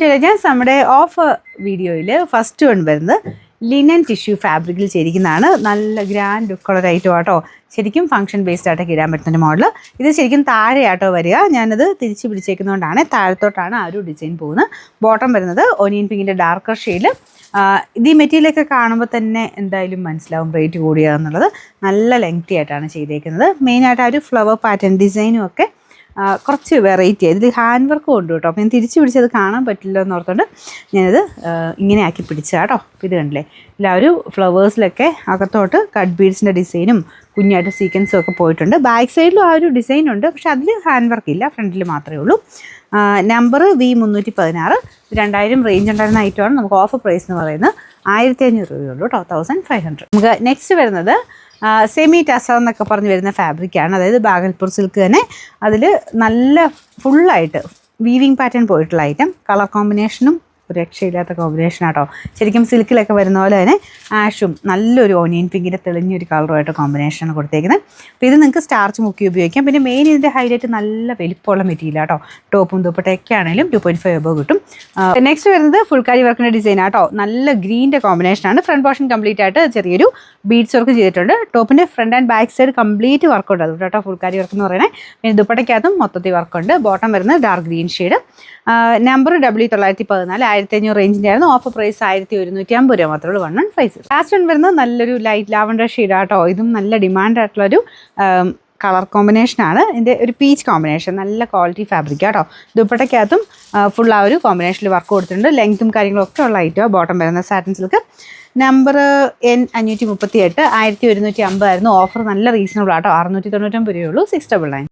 നമ്മുടെ ഓഫ് വീഡിയോയിൽ first one വരുന്നത് ലിനൻ ടിഷ്യൂ ഫാബ്രിക്കിൽ ചെയ്തിരിക്കുന്നതാണ്. നല്ല ഗ്രാൻഡ് ലുക്കുള്ള ഒരു ഐറ്റം ആട്ടോ. ശരിക്കും ഫംഗ്ഷൻ ബേസ്ഡ് ആയിട്ടൊക്കെ ഇടാൻ പറ്റുന്ന മോഡൽ. ഇത് ശരിക്കും താഴെയാട്ടോ വരിക. ഞാനത് തിരിച്ച് പിടിച്ചേക്കുന്നതുകൊണ്ടാണ് താഴത്തോട്ടാണ് ആ ഒരു ഡിസൈൻ പോകുന്നത്. ബോട്ടം വരുന്നത് ഒനിയൻ പിങ്കിൻ്റെ ഡാർക്കർ ഷെയ്ഡിൽ. ഇത് ഈ മെറ്റീരിയലൊക്കെ കാണുമ്പോൾ തന്നെ എന്തായാലും മനസ്സിലാവും റേറ്റ് കൂടിയാന്നുള്ളത്. നല്ല ലെങ്തി ആയിട്ടാണ് ചെയ്തേക്കുന്നത്. മെയിനായിട്ട് ആ ഒരു ഫ്ലവർ പാറ്റേൺ ഡിസൈനും ഒക്കെ കുറച്ച് വെറൈറ്റി ആയി. ഇതിൽ ഹാൻഡ് വർക്കും ഉണ്ട് കേട്ടോ. അപ്പോൾ ഞാൻ തിരിച്ച് പിടിച്ചത് കാണാൻ പറ്റില്ല എന്ന് ഓർത്തുകൊണ്ട് ഞാനത് ഇങ്ങനെ ആക്കി പിടിച്ചാൽ കേട്ടോ. അപ്പോൾ ഇത് കണ്ടില്ലേ, ഇല്ല ഒരു ഫ്ലവേഴ്സിലൊക്കെ അകത്തോട്ട് കട്ട് ബീഡ്സിൻ്റെ ഡിസൈനും കുഞ്ഞായിട്ട് സീക്വൻസും ഒക്കെ പോയിട്ടുണ്ട്. ബാക്ക് സൈഡിലും ആ ഒരു ഡിസൈൻ ഉണ്ട്, പക്ഷെ അതിൽ ഹാൻഡ് വർക്ക് ഇല്ല, ഫ്രണ്ടിൽ മാത്രമേ ഉള്ളൂ. Number V316. 2000 റേഞ്ച് ഉണ്ടായിരുന്ന ഐറ്റമാണ്. നമുക്ക് ഓഫർ പ്രൈസ് എന്ന് പറയുന്നത് 1500 രൂപയുള്ളൂ കേട്ടോ, 1500. നമുക്ക് നെക്സ്റ്റ് വരുന്നത് സെമി ടസർ എന്നൊക്കെ പറഞ്ഞ് വരുന്ന ഫാബ്രിക്കാണ്. അതായത് ബാഗൽപൂർ സിൽക്ക് തന്നെ. അതിൽ നല്ല ഫുള്ളായിട്ട് വീവിങ് പാറ്റേൺ പോയിട്ടുള്ള ഐറ്റം. കളർ കോമ്പിനേഷനും ഒരു രക്ഷയില്ലാത്ത കോമ്പിനേഷനാട്ടോ. ശരിക്കും സിൽക്കിലൊക്കെ വരുന്ന പോലെ തന്നെ ആഷും നല്ലൊരു ഓനിയൻ പിങ്കിൻ്റെ തെളിഞ്ഞൊരു കളറുമായിട്ട് കോമ്പിനേഷനാണ് കൊടുത്തേക്കുന്നത്. അപ്പോൾ ഇത് നിങ്ങൾക്ക് സ്റ്റാർച്ച് മുക്കി ഉപയോഗിക്കാം. പിന്നെ മെയിൻ ഇതിൻ്റെ ഹൈലൈറ്റ് നല്ല വലിപ്പമുള്ള മെറ്റീരിയൽ ആട്ടോ. ടോപ്പും ദുപ്പട്ടയൊക്കെ ആണെങ്കിലും 2.5 എബോ കിട്ടും. നെക്സ്റ്റ് വരുന്നത് ഫുൾക്കാരി വർക്കിൻ്റെ ഡിസൈൻ ആട്ടോ. നല്ല ഗ്രീൻ്റെ കോമ്പിനേഷനാണ്. ഫ്രണ്ട് പോർഷൻ കംപ്ലീറ്റ് ആയിട്ട് ചെറിയൊരു ബീഡ്സ് വർക്ക് ചെയ്തിട്ടുണ്ട്. ടോപ്പിൻ്റെ front and back side complete വർക്കുണ്ട്. അതുകൊണ്ട് കേട്ടോ ഫുൾക്കാരി വർക്ക് എന്ന് പറയുന്നത്. പിന്നെ ദുപ്പട്ടയ്ക്കകത്തും മൊത്തത്തിൽ വർക്കുണ്ട്. ബോട്ടം വരുന്നത് dark green shade. Number W914. 1500 റേഞ്ചിൻ്റെ ആയിരുന്നു. ഓഫർ പ്രൈസ് 1150 രൂപ മാത്രമേ ഉള്ളൂ. 1150. ലാസ്റ്റ് വൺ വരുന്നത് നല്ലൊരു ലൈറ്റ് ലാവൻഡർ ഷെയ്ഡാട്ടോ. ഇതും നല്ല ഡിമാൻഡ് ആയിട്ടുള്ളൊരു കളർ കോമ്പിനേഷനാണ്. ഇതിൻ്റെ ഒരു പീച്ച് കോമ്പിനേഷൻ. നല്ല ക്വാളിറ്റി ഫാബ്രിക് കേട്ടോ. ദുപ്പട്ടയ്ക്കകത്തും ഫുൾ ആ ഒരു കോമ്പിനേഷനിൽ വർക്ക് കൊടുത്തിട്ടുണ്ട്. ലെങ്ത്തും കാര്യങ്ങളൊക്കെ ഉള്ള ഐറ്റമാണ്. ബോട്ടം വരുന്ന സാറ്റിൻ സിൽക്ക്. Number N538. 1150 ആയിരുന്നു. ഓഫർ നല്ല റീസണബിൾ ആട്ടോ. 699 രൂപയുള്ളൂ. 699.